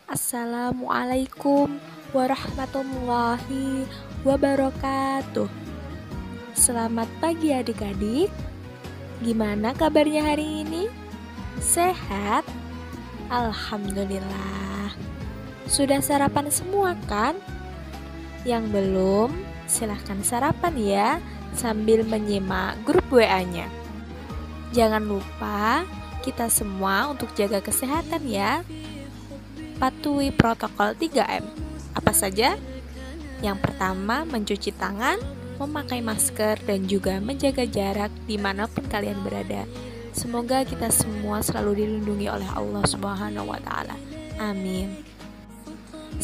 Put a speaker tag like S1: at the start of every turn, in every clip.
S1: Assalamualaikum warahmatullahi wabarakatuh. Selamat pagi adik-adik. Gimana kabarnya hari ini? Sehat? Alhamdulillah. Sudah sarapan semua kan? Yang belum, silahkan sarapan ya sambil menyimak grup WA-nya. Jangan lupa kita semua untuk jaga kesehatan ya. Patuhi protokol 3M. Apa saja? Yang pertama, mencuci tangan, memakai masker, dan juga menjaga jarak dimanapun kalian berada. Semoga kita semua selalu dilindungi oleh Allah Subhanahu wa Ta'ala. Amin.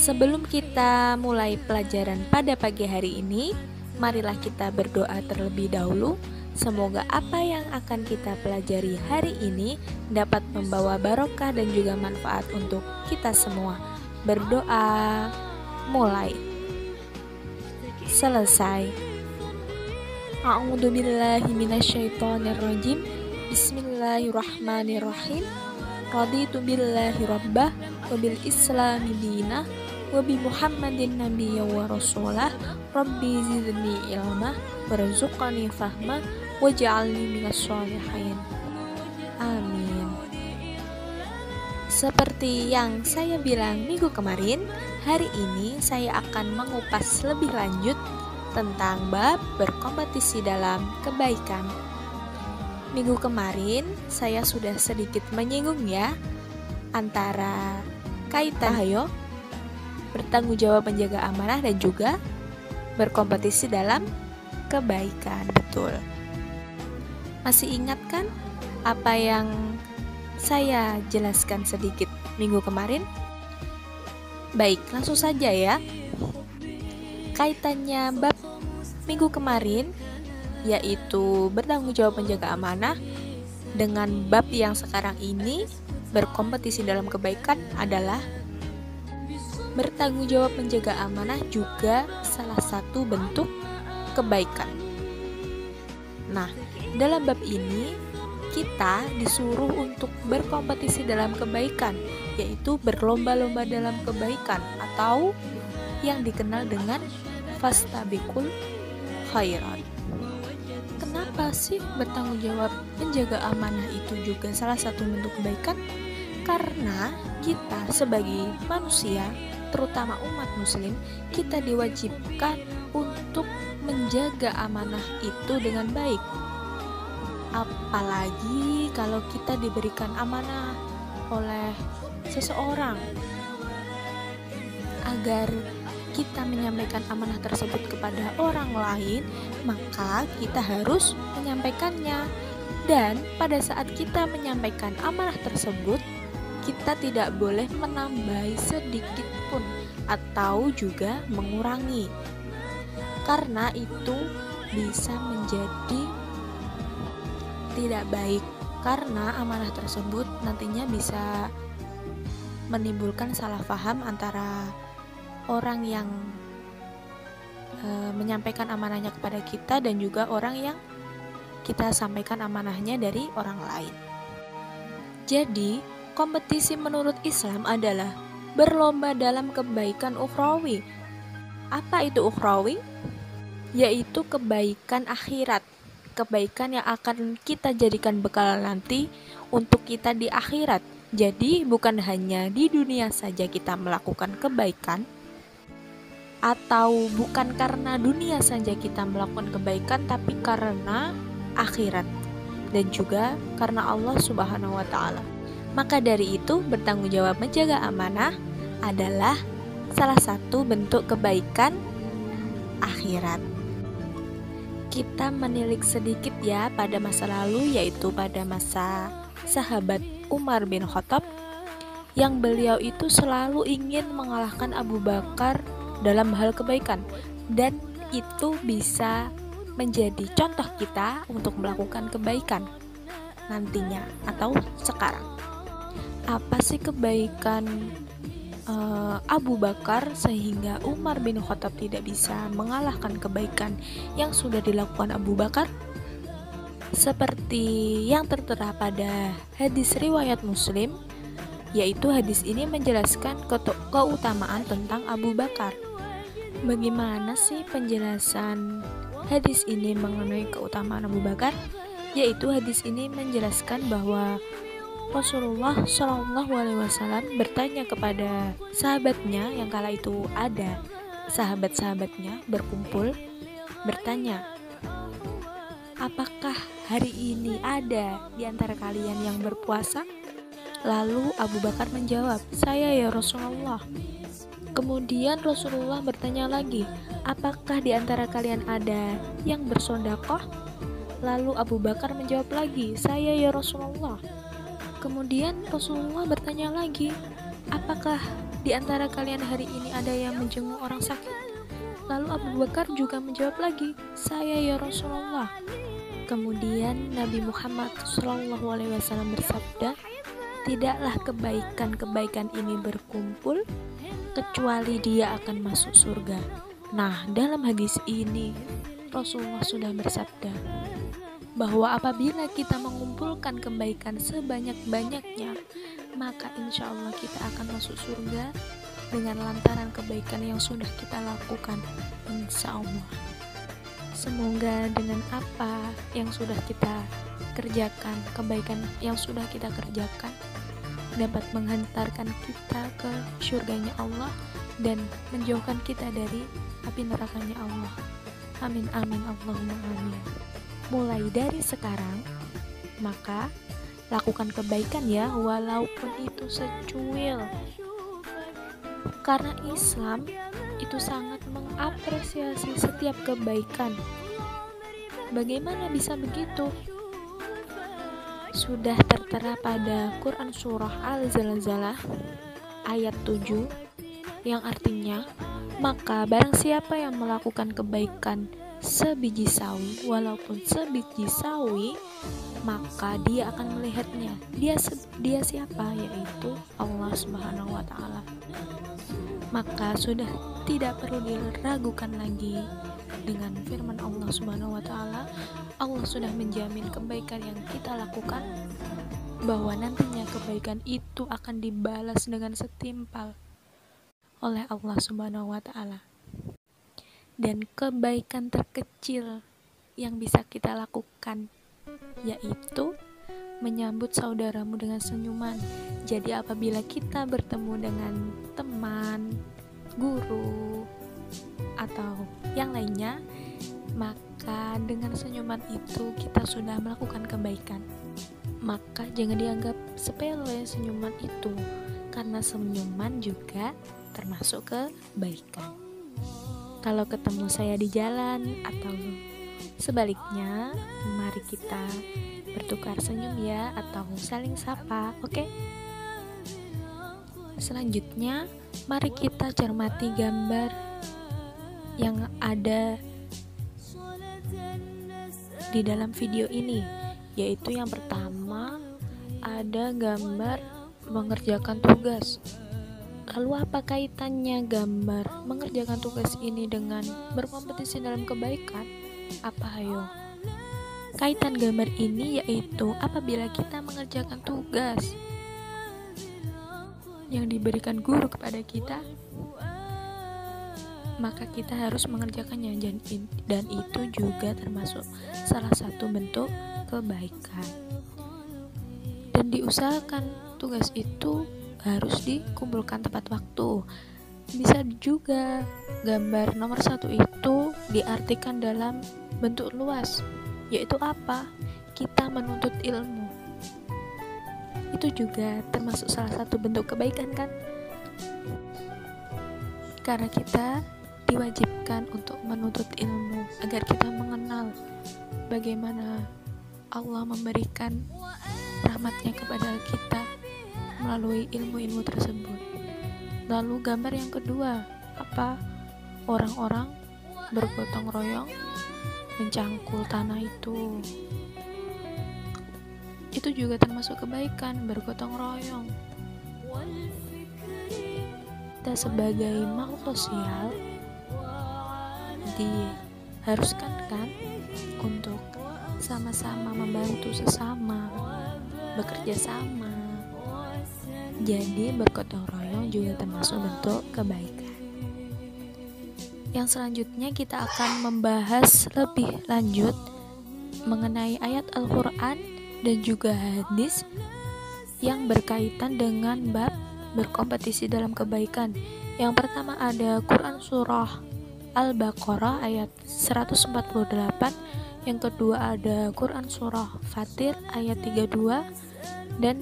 S1: Sebelum kita mulai pelajaran pada pagi hari ini, marilah kita berdoa terlebih dahulu. Semoga apa yang akan kita pelajari hari ini dapat membawa barokah dan juga manfaat untuk kita semua. Berdoa, mulai. Selesai. A'udzubillahi minasyaitonirrajim. Bismillahirrahmanirrahim. Raditu billahi rabbah wa bil islami dinah wa bi Muhammadin nabiyya wa rasulah. Rabbi zidni ilmah warzuqni fahmah waj'alni minas sholihin. Amin. Seperti yang saya bilang minggu kemarin, hari ini saya akan mengupas lebih lanjut tentang bab berkompetisi dalam kebaikan. Minggu kemarin saya sudah sedikit menyinggung ya antara kaitan bertanggung jawab menjaga amanah dan juga berkompetisi dalam kebaikan. Betul. Masih ingat kan apa yang saya jelaskan sedikit minggu kemarin? Baik, langsung saja ya. Kaitannya bab minggu kemarin yaitu bertanggung jawab menjaga amanah dengan bab yang sekarang ini berkompetisi dalam kebaikan adalah bertanggung jawab menjaga amanah juga salah satu bentuk kebaikan. Nah, dalam bab ini kita disuruh untuk berkompetisi dalam kebaikan, yaitu berlomba-lomba dalam kebaikan atau yang dikenal dengan fastabiqul khairat. Kenapa sih bertanggung jawab menjaga amanah itu juga salah satu bentuk kebaikan? Karena kita sebagai manusia, terutama umat muslim, kita diwajibkan untuk menjaga amanah itu dengan baik. Apalagi kalau kita diberikan amanah oleh seseorang, agar kita menyampaikan amanah tersebut kepada orang lain, maka kita harus menyampaikannya. Dan pada saat kita menyampaikan amanah tersebut, kita tidak boleh menambahi sedikit pun atau juga mengurangi, karena itu bisa menjadi tidak baik, karena amanah tersebut nantinya bisa menimbulkan salah paham antara orang yang menyampaikan amanahnya kepada kita dan juga orang yang kita sampaikan amanahnya dari orang lain. Jadi kompetisi menurut Islam adalah berlomba dalam kebaikan ukhrawi. Apa itu ukhrawi? Yaitu kebaikan akhirat, kebaikan yang akan kita jadikan bekal nanti untuk kita di akhirat. Jadi bukan hanya di dunia saja kita melakukan kebaikan, atau bukan karena dunia saja kita melakukan kebaikan, tapi karena akhirat dan juga karena Allah Subhanahu wa Ta'ala. Maka dari itu, bertanggung jawab menjaga amanah adalah salah satu bentuk kebaikan akhirat. Kita menilik sedikit ya pada masa lalu, yaitu pada masa sahabat Umar bin Khattab, yang beliau itu selalu ingin mengalahkan Abu Bakar dalam hal kebaikan, dan itu bisa menjadi contoh kita untuk melakukan kebaikan nantinya atau sekarang. Apa sih kebaikan Abu Bakar sehingga Umar bin Khattab tidak bisa mengalahkan kebaikan yang sudah dilakukan Abu Bakar? Seperti yang tertera pada hadis riwayat Muslim, yaitu hadis ini menjelaskan keutamaan tentang Abu Bakar. Bagaimana sih penjelasan hadis ini mengenai keutamaan Abu Bakar? Yaitu hadis ini menjelaskan bahwa Rasulullah Shallallahu Alaihi Wasallam bertanya kepada sahabatnya yang kala itu ada sahabat-sahabatnya berkumpul, bertanya, apakah hari ini ada di antara kalian yang berpuasa? Lalu Abu Bakar menjawab, saya ya Rasulullah. Kemudian Rasulullah bertanya lagi, apakah di antara kalian ada yang bersedekah? Lalu Abu Bakar menjawab lagi, saya ya Rasulullah. Kemudian Rasulullah bertanya lagi, apakah di antara kalian hari ini ada yang menjenguk orang sakit? Lalu Abu Bakar juga menjawab lagi, saya ya Rasulullah. Kemudian Nabi Muhammad SAW bersabda, tidaklah kebaikan-kebaikan ini berkumpul kecuali dia akan masuk surga. Nah, dalam hadis ini Rasulullah sudah bersabda bahwa apabila kita mengumpulkan kebaikan sebanyak-banyaknya, maka insya Allah kita akan masuk surga dengan lantaran kebaikan yang sudah kita lakukan, insya Allah. Semoga dengan apa yang sudah kita kerjakan, kebaikan yang sudah kita kerjakan dapat menghantarkan kita ke surganya Allah dan menjauhkan kita dari api nerakanya Allah. Amin amin Allahumma amin. Mulai dari sekarang, maka lakukan kebaikan ya, walaupun itu secuil. Karena Islam itu sangat mengapresiasi setiap kebaikan. Bagaimana bisa begitu? Sudah tertera pada Quran Surah Al-Zalzalah ayat 7 yang artinya, maka barang siapa yang melakukan kebaikan sebiji sawi, walaupun sebiji sawi, maka dia akan melihatnya. Dia siapa? Yaitu Allah Subhanahu wa Ta'ala. Maka sudah tidak perlu diragukan lagi dengan firman Allah Subhanahu wa Ta'ala. Allah sudah menjamin kebaikan yang kita lakukan, bahwa nantinya kebaikan itu akan dibalas dengan setimpal oleh Allah Subhanahu wa Ta'ala. Dan kebaikan terkecil yang bisa kita lakukan yaitu menyambut saudaramu dengan senyuman. Jadi apabila kita bertemu dengan teman, guru, atau yang lainnya, maka dengan senyuman itu kita sudah melakukan kebaikan. Maka jangan dianggap sepele senyuman itu, karena senyuman juga termasuk kebaikan. Kalau ketemu saya di jalan atau sebaliknya, mari kita bertukar senyum ya, atau saling sapa, oke? Selanjutnya, mari kita cermati gambar yang ada di dalam video ini, yaitu yang pertama ada gambar mengerjakan tugas. Lalu apa kaitannya gambar mengerjakan tugas ini dengan berkompetisi dalam kebaikan? Apa ayo? Kaitan gambar ini yaitu apabila kita mengerjakan tugas yang diberikan guru kepada kita, maka kita harus mengerjakannya, dan itu juga termasuk salah satu bentuk kebaikan. Dan diusahakan tugas itu harus dikumpulkan tepat waktu. Bisa juga gambar nomor 1 itu diartikan dalam bentuk luas, yaitu apa? Kita menuntut ilmu. Itu juga termasuk salah satu bentuk kebaikan kan? Karena kita diwajibkan untuk menuntut ilmu agar kita mengenal bagaimana Allah memberikan rahmatnya kepada kita melalui ilmu-ilmu tersebut. Lalu gambar yang kedua, apa? Orang-orang bergotong royong mencangkul tanah itu. Itu juga termasuk kebaikan, bergotong royong. Kita sebagai makhluk sosial diharuskan kan untuk sama-sama membantu sesama, bekerja sama, Jadi bergotong royong juga termasuk bentuk kebaikan. Yang selanjutnya kita akan membahas lebih lanjut mengenai ayat Al-Quran dan juga hadis yang berkaitan dengan bab berkompetisi dalam kebaikan. Yang pertama ada Quran Surah Al-Baqarah ayat 148, yang kedua ada Quran Surah Fatir ayat 32, dan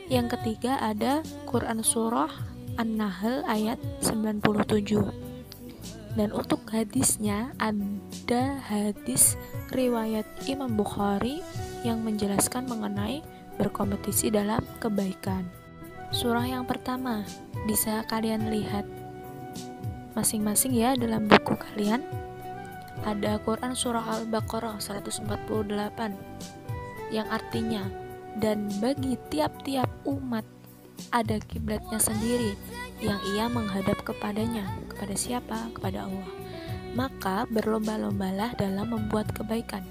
S1: yang ketiga ada Quran Surah An-Nahl ayat 97. Dan untuk hadisnya ada hadis riwayat Imam Bukhari yang menjelaskan mengenai berkompetisi dalam kebaikan. Surah yang pertama bisa kalian lihat masing-masing ya dalam buku kalian. Ada Quran Surah Al-Baqarah 148 yang artinya, dan bagi tiap-tiap umat ada kiblatnya sendiri yang ia menghadap kepadanya. Kepada siapa? Kepada Allah. Maka berlomba-lombalah dalam membuat kebaikan.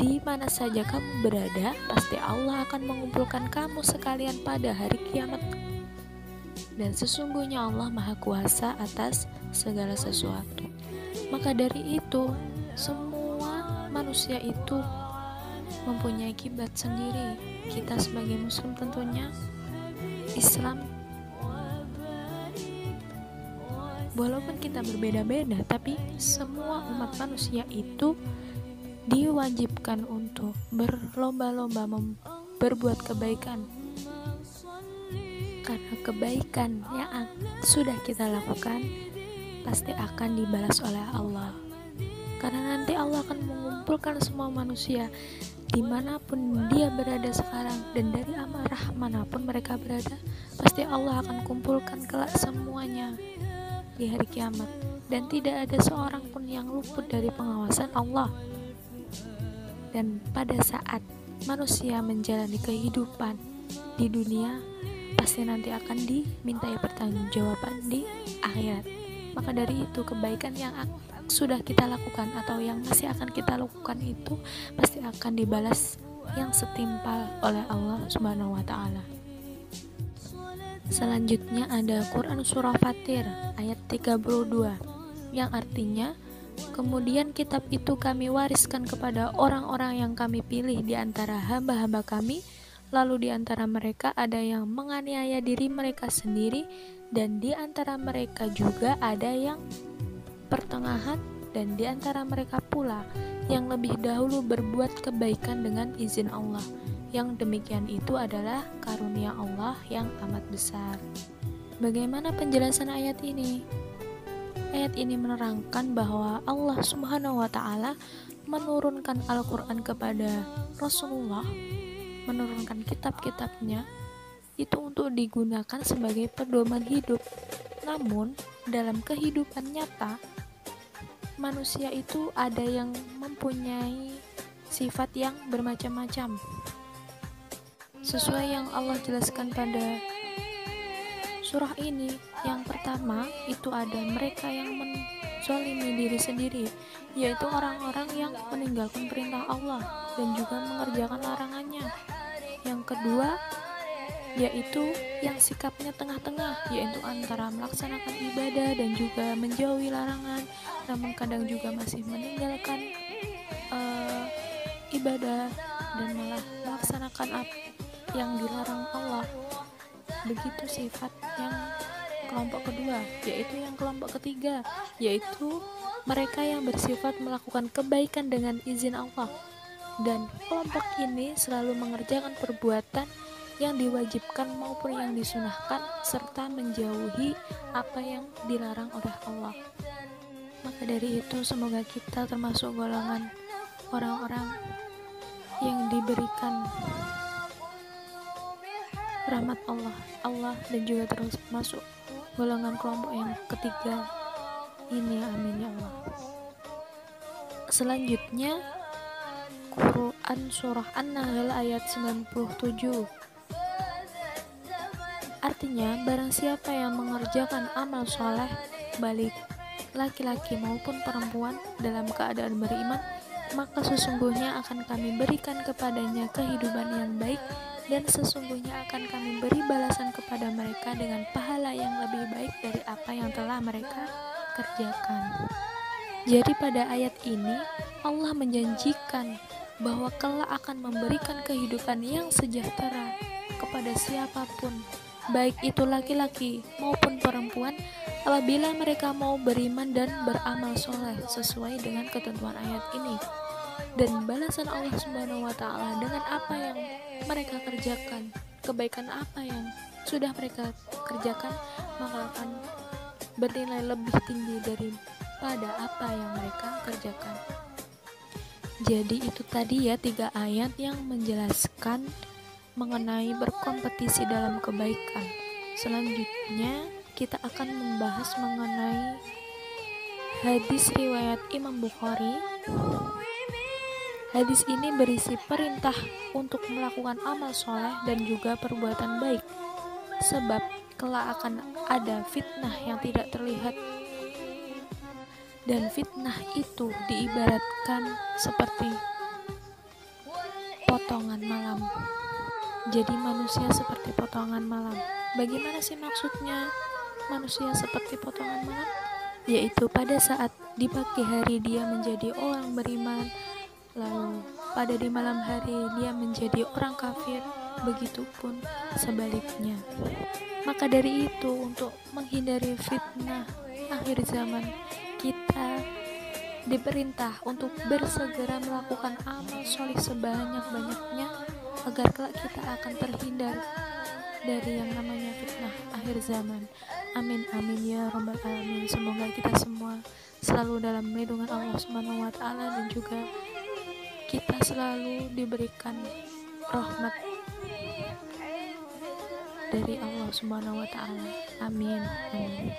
S1: Di mana saja kamu berada, pasti Allah akan mengumpulkan kamu sekalian pada hari kiamat. Dan sesungguhnya Allah Maha Kuasa atas segala sesuatu. Maka dari itu, semua manusia itu mempunyai kiblat sendiri. Kita sebagai muslim tentunya Islam, walaupun kita berbeda-beda, tapi semua umat manusia itu diwajibkan untuk berlomba-lomba berbuat kebaikan. Karena kebaikan yang sudah kita lakukan pasti akan dibalas oleh Allah. Karena nanti Allah akan mengumpulkan semua manusia dimanapun dia berada sekarang, dan dari amarah manapun mereka berada, pasti Allah akan kumpulkan kelak semuanya di hari kiamat, dan tidak ada seorang pun yang luput dari pengawasan Allah. Dan pada saat manusia menjalani kehidupan di dunia, pasti nanti akan dimintai pertanggungjawaban di akhirat. Maka dari itu, kebaikan yang sudah kita lakukan atau yang masih akan kita lakukan itu pasti akan dibalas yang setimpal oleh Allah Subhanahu wa taala. Selanjutnya ada Quran Surah Fatir ayat 32 yang artinya, kemudian kitab itu kami wariskan kepada orang-orang yang kami pilih di antara hamba-hamba kami, lalu di antara mereka ada yang menganiaya diri mereka sendiri, dan di antara mereka juga ada yang pertengahan, dan di antara mereka pula yang lebih dahulu berbuat kebaikan dengan izin Allah. Yang demikian itu adalah karunia Allah yang amat besar. Bagaimana penjelasan ayat ini? Ayat ini menerangkan bahwa Allah Subhanahu wa taala menurunkan Al-Quran kepada Rasulullah, menurunkan kitab-kitabnya itu untuk digunakan sebagai pedoman hidup. Namun dalam kehidupan nyata, manusia itu ada yang mempunyai sifat yang bermacam-macam. Sesuai yang Allah jelaskan pada surah ini, yang pertama itu ada mereka yang menzalimi diri sendiri, yaitu orang-orang yang meninggalkan perintah Allah dan juga mengerjakan larangannya. Yang kedua yaitu yang sikapnya tengah-tengah, yaitu antara melaksanakan ibadah dan juga menjauhi larangan, namun kadang juga masih meninggalkan ibadah dan malah melaksanakan yang dilarang Allah. Begitu sifat yang kelompok kedua, yaitu yang kelompok ketiga, yaitu mereka yang bersifat melakukan kebaikan dengan izin Allah. Dan kelompok ini selalu mengerjakan perbuatan yang diwajibkan maupun yang disunahkan, serta menjauhi apa yang dilarang oleh Allah. Maka dari itu, semoga kita termasuk golongan orang-orang yang diberikan rahmat Allah dan juga terus masuk golongan kelompok yang ketiga ini. Amin ya Allah. Selanjutnya Quran Surah An-Nahl ayat 97. Artinya, barang siapa yang mengerjakan amal soleh, baik laki-laki maupun perempuan, dalam keadaan beriman, maka sesungguhnya akan kami berikan kepadanya kehidupan yang baik, dan sesungguhnya akan kami beri balasan kepada mereka dengan pahala yang lebih baik dari apa yang telah mereka kerjakan. Jadi pada ayat ini Allah menjanjikan bahwa kelak akan memberikan kehidupan yang sejahtera kepada siapapun, baik itu laki-laki maupun perempuan, apabila mereka mau beriman dan beramal soleh sesuai dengan ketentuan ayat ini. Dan balasan Allah Subhanahu wa Ta'ala dengan apa yang mereka kerjakan, kebaikan apa yang sudah mereka kerjakan, maka akan bernilai lebih tinggi daripada apa yang mereka kerjakan. Jadi itu tadi ya 3 ayat yang menjelaskan mengenai berkompetisi dalam kebaikan. Selanjutnya kita akan membahas mengenai hadis riwayat Imam Bukhari. Hadis ini berisi perintah untuk melakukan amal soleh dan juga perbuatan baik, sebab kelak akan ada fitnah yang tidak terlihat, dan fitnah itu diibaratkan seperti potongan malam. Jadi manusia seperti potongan malam. Bagaimana sih maksudnya manusia seperti potongan malam? Yaitu pada saat di pagi hari dia menjadi orang beriman, lalu pada di malam hari dia menjadi orang kafir, begitupun sebaliknya. Maka dari itu, untuk menghindari fitnah akhir zaman, kita diperintah untuk bersegera melakukan amal soleh sebanyak-banyaknya agar kelak kita akan terhindar dari yang namanya fitnah akhir zaman. Amin amin ya rabbal alamin. Semoga kita semua selalu dalam lindungan Allah Subhanahu wa Ta'ala, dan juga kita selalu diberikan rahmat dari Allah Subhanahu wa Ta'ala. Amin. Amin.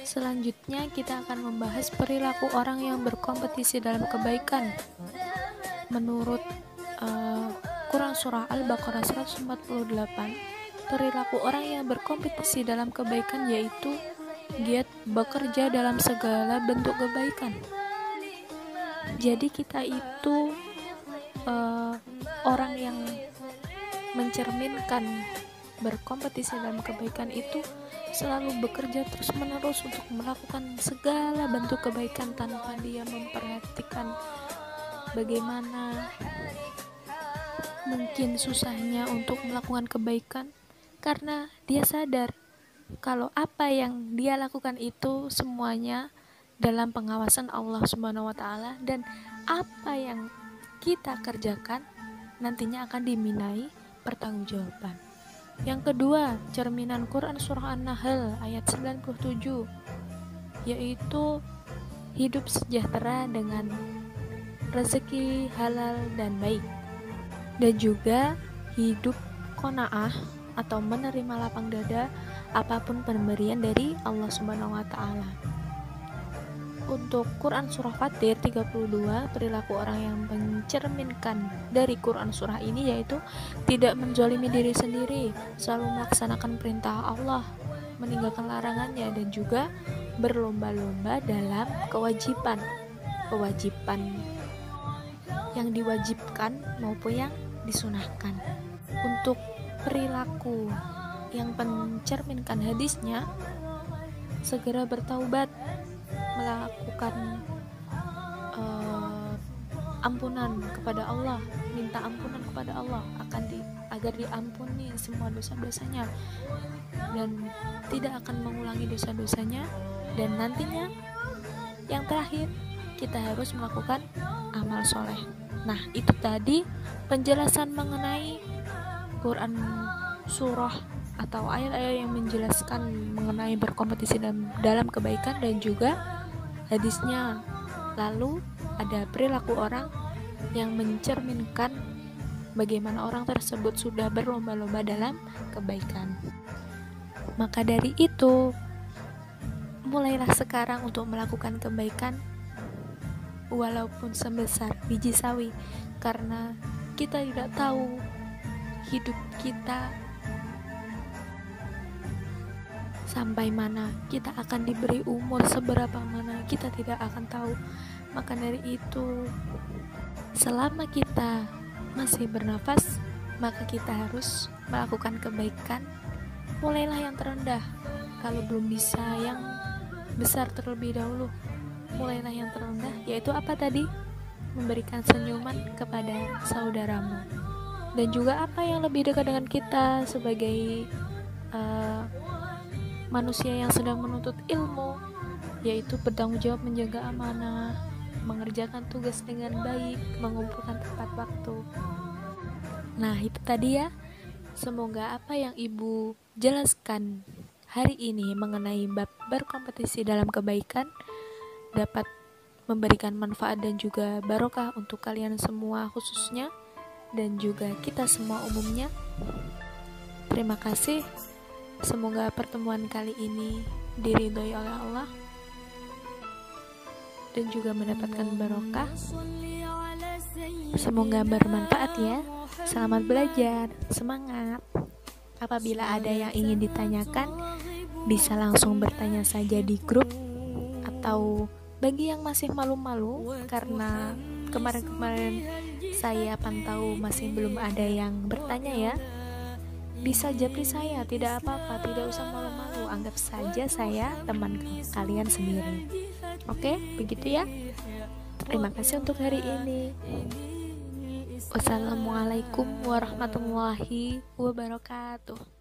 S1: Selanjutnya kita akan membahas perilaku orang yang berkompetisi dalam kebaikan. Menurut Quran Surah Al-Baqarah 148, perilaku orang yang berkompetisi dalam kebaikan yaitu giat bekerja dalam segala bentuk kebaikan. Jadi kita itu orang yang mencerminkan berkompetisi dalam kebaikan itu selalu bekerja terus-menerus untuk melakukan segala bentuk kebaikan tanpa dia memperhatikan bagaimana mungkin susahnya untuk melakukan kebaikan, karena dia sadar kalau apa yang dia lakukan itu semuanya dalam pengawasan Allah Subhanahu wa Ta'ala, dan apa yang kita kerjakan nantinya akan dimintai pertanggungjawaban. Yang kedua, cerminan Quran Surah An-Nahl ayat 97, yaitu hidup sejahtera dengan rezeki halal dan baik, dan juga hidup qanaah atau menerima lapang dada apapun pemberian dari Allah Subhanahu wa Ta'ala. Untuk Quran Surah Fatir 32, perilaku orang yang mencerminkan dari Quran Surah ini yaitu tidak menzalimi diri sendiri, selalu melaksanakan perintah Allah, meninggalkan larangannya, dan juga berlomba-lomba dalam kewajiban yang diwajibkan maupun yang disunahkan. Untuk perilaku yang mencerminkan hadisnya, segera bertaubat, melakukan ampunan kepada Allah, minta ampunan kepada Allah agar diampuni semua dosa-dosanya dan tidak akan mengulangi dosa-dosanya. Dan nantinya yang terakhir, kita harus melakukan amal soleh. Nah, itu tadi penjelasan mengenai Quran surah atau ayat-ayat yang menjelaskan mengenai berkompetisi dalam kebaikan dan juga hadisnya. Lalu ada perilaku orang yang mencerminkan bagaimana orang tersebut sudah berlomba-lomba dalam kebaikan. Maka dari itu, mulailah sekarang untuk melakukan kebaikan walaupun sebesar biji sawi, karena kita tidak tahu hidup kita sampai mana, kita akan diberi umur seberapa mana, kita tidak akan tahu. Maka dari itu, selama kita masih bernafas, maka kita harus melakukan kebaikan. Mulailah yang terendah. Kalau belum bisa yang besar terlebih dahulu, mulailah yang terendah, yaitu apa tadi? Memberikan senyuman kepada saudaramu. Dan juga apa yang lebih dekat dengan kita sebagai manusia yang sedang menuntut ilmu, yaitu bertanggung jawab menjaga amanah, mengerjakan tugas dengan baik, mengumpulkan tepat waktu. Nah, itu tadi ya. Semoga apa yang Ibu jelaskan hari ini mengenai bab berkompetisi dalam kebaikan dapat memberikan manfaat dan juga barokah untuk kalian semua khususnya, dan juga kita semua umumnya. Terima kasih. Semoga pertemuan kali ini diridhoi oleh Allah dan juga mendapatkan barokah. Semoga bermanfaat ya. Selamat belajar, semangat. Apabila ada yang ingin ditanyakan, bisa langsung bertanya saja di grup, atau bagi yang masih malu-malu karena kemarin-kemarin saya pantau masih belum ada yang bertanya ya, bisa japri saya, tidak apa-apa, tidak usah malu-malu, anggap saja saya teman kalian sendiri. Oke, begitu ya. Terima kasih untuk hari ini. Wassalamualaikum warahmatullahi wabarakatuh.